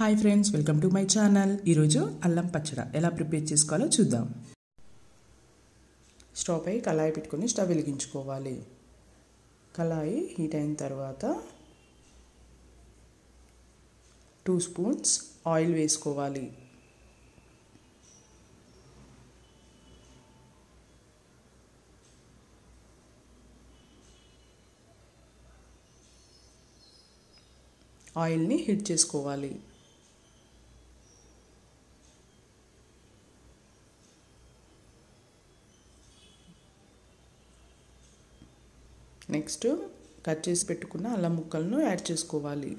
Hi friends, welcome to my channel. ఈరోజు అల్లం పచ్చడి ఎలా ప్రిపేర్ చేసుకోవాలో చూద్దాం. స్టవ్ పై కళాయి పెట్టుకొని స్టవ్ వెలిగించుకోవాలి. కళాయి హీట్ అయిన తర్వాత 2 స్పూన్స్ ఆయిల్ వేసుకోవాలి. ఆయిల్ని హీట్ చేసుకోవాలి. నెక్స్ట్ కట్ చేసి పెట్టుకున్న అల్లం ముక్కలను యాడ్ చేసుకోవాలి.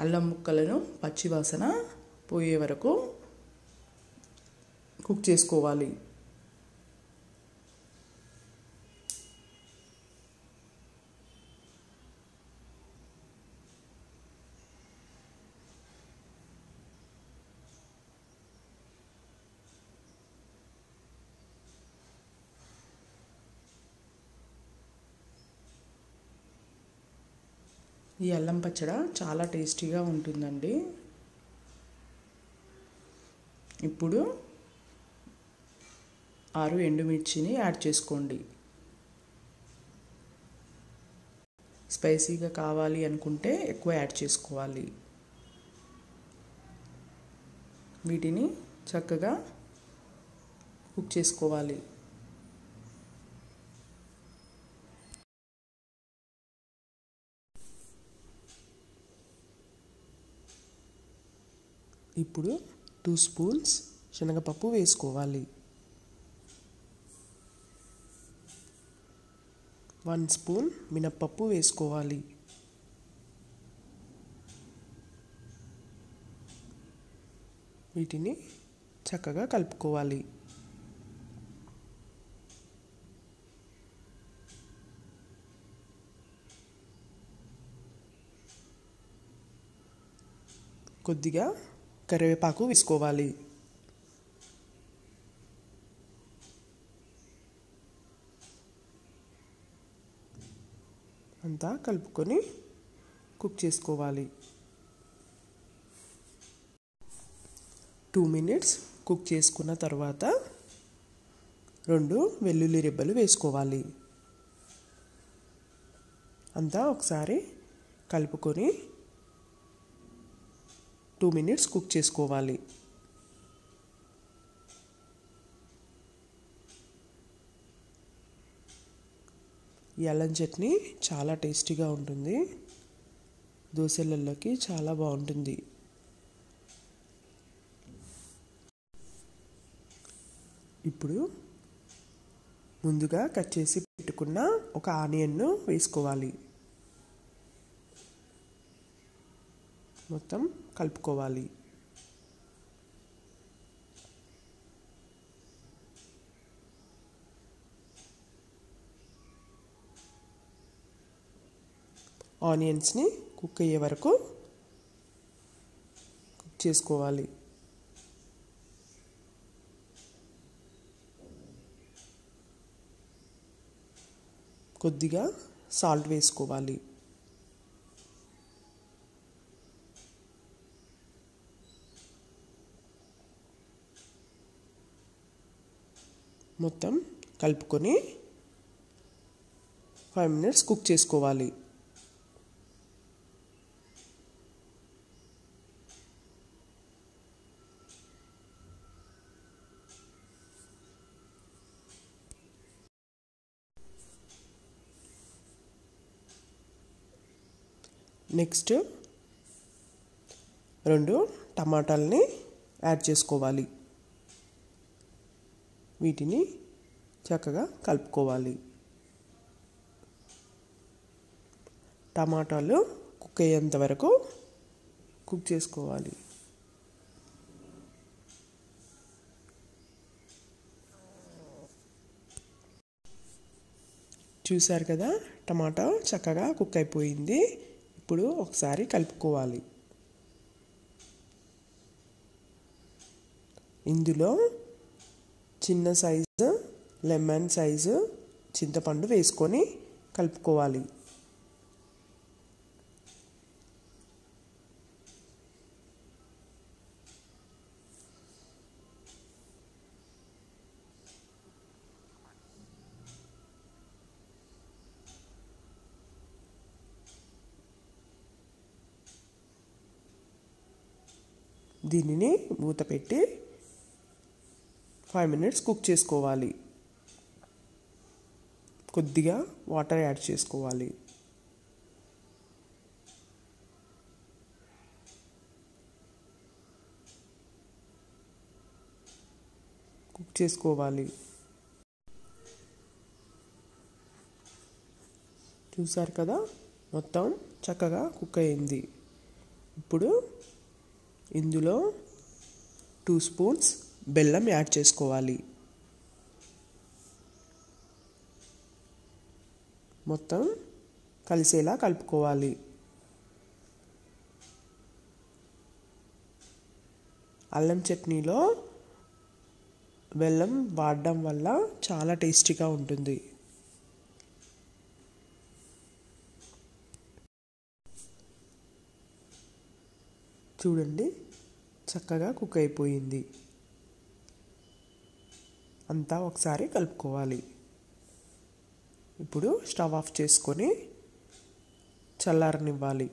అల్లం ముక్కలను పచ్చి వాసన పోయే వరకు కుక్ చేసుకోవాలి. ఈ అల్లం పచ్చడి చాలా టేస్టీగా ఉంటుందండి. ఇప్పుడు 6 ఎండుమిర్చిని యాడ్ చేసుకోండి. స్పైసీగా కావాలి అనుకుంటే ఎక్కువ యాడ్ చేసుకోవాలి. వీటిని చక్కగా కుక్ చేసుకోవాలి. ఇప్పుడు 2 స్పూన్స్ శనగపప్పు వేసుకోవాలి. 1 స్పూన్ మినప్పప్పు వేసుకోవాలి. వీటిని చక్కగా కలుపుకోవాలి. కొద్దిగా కరివేపాకు వేసుకోవాలి. అంతా కలుపుకొని కుక్ చేసుకోవాలి. 2 మినిట్స్ కుక్ చేసుకున్న తర్వాత 2 వెల్లుల్లి రెబ్బలు వేసుకోవాలి. అంతా ఒకసారి కలుపుకొని 2 మినిట్స్ కుక్ చేసుకోవాలి. ఈ అల్లం చట్నీ చాలా టేస్టీగా ఉంటుంది. దోశలలోకి చాలా బాగుంటుంది. ఇప్పుడు ముందుగా కట్ చేసి పెట్టుకున్న ఒక ఆనియన్ను వేసుకోవాలి. మొత్తం కలుపుకోవాలి. ఆనియన్స్ని కుక్ అయ్యే వరకు కుక్ చేసుకోవాలి. కొద్దిగా సాల్ట్ వేసుకోవాలి. మొత్తం కలుపుకొని 5 మినిట్స్ కుక్ చేసుకోవాలి. నెక్స్ట్ 2 టమాటాలని యాడ్ చేసుకోవాలి. వీటిని చక్కగా కలుపుకోవాలి. టమాటాలు కుక్ అయ్యేంత వరకు కుక్ చేసుకోవాలి. చూసారు కదా, టమాటా చక్కగా కుక్ అయిపోయింది. ఇప్పుడు ఒకసారి కలుపుకోవాలి. ఇందులో చిన్న సైజు లెమన్ సైజు చింతపండు వేసుకొని కలుపుకోవాలి. దీనిని మూత పెట్టి 5 minutes కుక్ చేసుకోవాలి. కొద్దిగా వాటర్ యాడ్ చేసుకోవాలి. కుక్ చేసుకోవాలి. చూసారు కదా, మొత్తం చక్కగా కుక్ అయింది. ఇప్పుడు ఇందులో 2 spoons బెల్లం యాడ్ చేసుకోవాలి. మొత్తం కలిసేలా కలుపుకోవాలి. అల్లం చట్నీలో బెల్లం వాడడం వల్ల చాలా టేస్టీగా ఉంటుంది. చూడండి, చక్కగా కుక్ అయిపోయింది. అంతా ఒకసారి కలుపుకోవాలి. ఇప్పుడు స్టవ్ ఆఫ్ చేసుకొని చల్లారనివ్వాలి.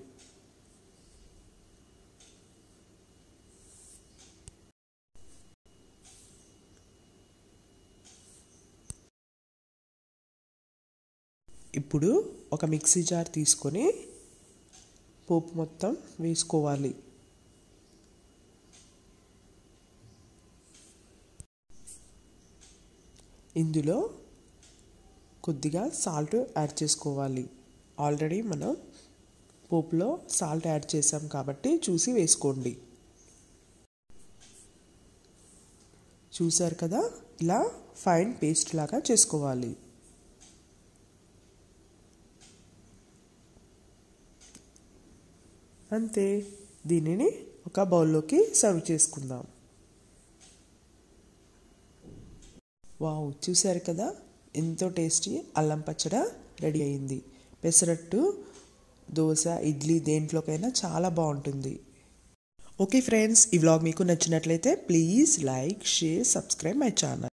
ఇప్పుడు ఒక మిక్సీ జార్ తీసుకొని పోపు మొత్తం వేసుకోవాలి. ఇందులో కొద్దిగా సాల్ట్ యాడ్ చేసుకోవాలి. ఆల్రెడీ మనం పోపులో సాల్ట్ యాడ్ చేసాం కాబట్టి చూసి వేసుకోండి. చూసారు కదా, ఇలా ఫైన్ పేస్ట్ లాగా చేసుకోవాలి. అంతే, దీనిని ఒక బౌల్లోకి సర్వ్ చేసుకుందాం. వావ్, చూసారు కదా, ఎంతో టేస్టీ అల్లం పచ్చడి రెడీ అయింది. పెసరట్టు, దోశ, ఇడ్లీ దేంట్లోకైనా చాలా బాగుంటుంది. ఓకే ఫ్రెండ్స్, ఈ వ్లాగ్ మీకు నచ్చినట్లయితే please like, share, subscribe my channel.